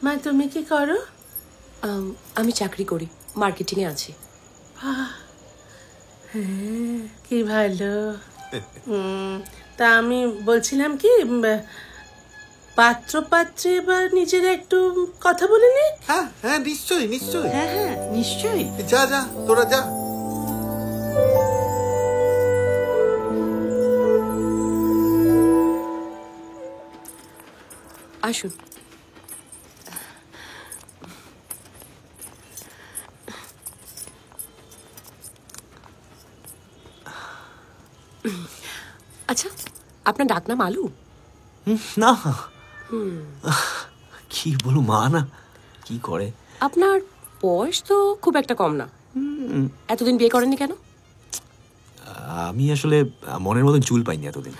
মা তুমি কি করো? আমি চাকরি করি, মার্কেটিং এ আছি। হ্যাঁ, কি ভালো। তা আমি বলছিলাম কি, পাত্র পাত্রী এবার নিজের একটু কথা বলে নি। হ্যাঁ হ্যাঁ নিশ্চয়ই নিশ্চয়ই। হ্যাঁ হ্যাঁ নিশ্চয়ই। যা যা তোরা যা। আসুন। আচ্ছা, আপনার ডাকনাম আলু? না, কি বলু, মা না কি করে। আপনার বয়স তো খুব একটা কম না। এতদিন বিয়ে করেননি কেন? আমি আসলে মনের মতন চুল পাইনি এতদিন,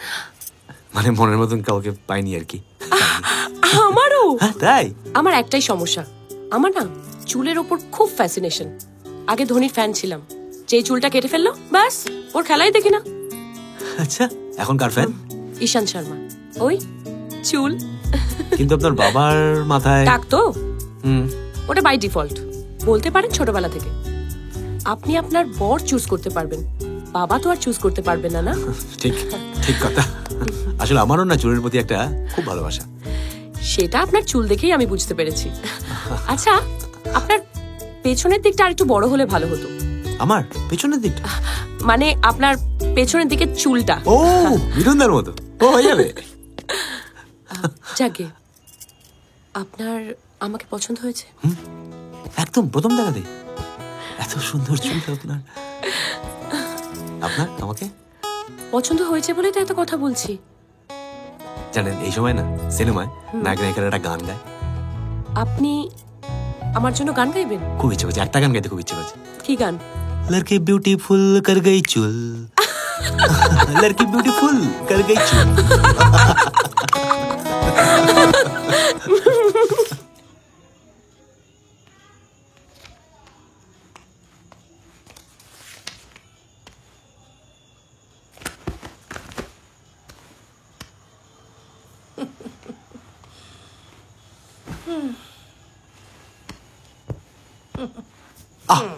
মানে মনের মতন কাউকে পাইনি আর কি। আমারও তাই? আমার একটাই সমস্যা, আমার না চুলের ওপর খুব ফ্যাসিনেশন। আগে ধোনির ফ্যান ছিলাম, যে চুলটা কেটে ফেললো ব্যাস ওর খেলাই দেখি না। আচ্ছা, এখন কার ফ্যান? ঈশান্ত শর্মা। ওই চুল। কিন্তু আপনার বাবার মাথায় টাক তো, ওটা বাই ডিফল্ট বলতে পারেন ছোটবেলা থেকে। আপনি আপনার বর চুজ করতে পারবেন, বাবা তো আর চুজ করতে পারবেন না। না ঠিক ঠিক কথা। আসলে আমারও না চুলের প্রতি একটা খুব ভালোবাসা। সেটা আপনার চুল দেখেই আমি বুঝতে পেরেছি। আচ্ছা, আপনার পেছনের দিকটা আর একটু বড় হলে ভালো হতো। আমার পেছনের দিকটা মানে আপনার পেছনের দিকের চুলটা। ও বিরন্দার মতো, ও হয়ে যাবে। যাকে আপনার আমাকে পছন্দ হয়েছে? একদম প্রথম দেখাতে এত সুন্দর চুল আপনার। আপনার আমাকে পছন্দ হয়েছে বলেই তো এত কথা বলছি। জানেন এই সময় না সিনেমায় নায়ক নায়িকারা একটা গান গায়। আপনি আমার জন্য গান গাইবেন? খুব ইচ্ছে করছে, একটা গান গাইতে খুব ইচ্ছে করছে। কি গান? लड़की ब्यूटीफुल कर गई चुल, लड़की ब्यूटीफुल कर गई चुल।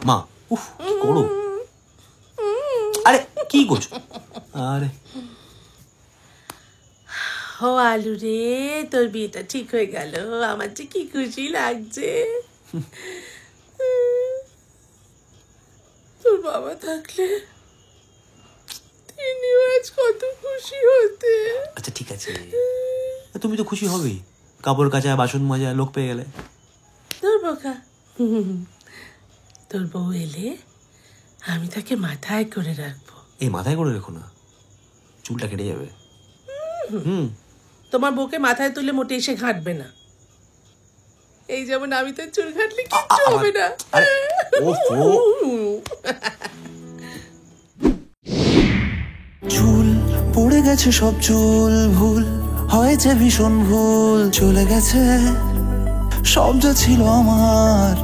মা উফ কি করো? আরে কি করছো? আরে ও আলু রে, তোর বিয়েটা ঠিক হয়ে গেল, আমার যে কি খুশি লাগছে। তোর বাবা থাকলে তিনি আজ কত খুশি হতে। আচ্ছা ঠিক আছে, তুমি তো খুশি হবেই, কাপড় কাচা বাসন মাজা লোক পেয়ে গেলে। তোর বোকা, তোর বউ এলে আমি তাকে মাথায় করে রাখবো। এই মাথায় করে রেখো না, চুলটা কেটে যাবে। তোমার বউকে মাথায় তুলে মোটে এসে ঘাঁটবে না, এই যেমন আমি তো চুল ঘাঁটলে কিচ্ছু হবে না। চুল পড়ে গেছে, সব চুল ভুল হয়েছে, ভীষণ ভুল চলে গেছে সব যা ছিল আমার।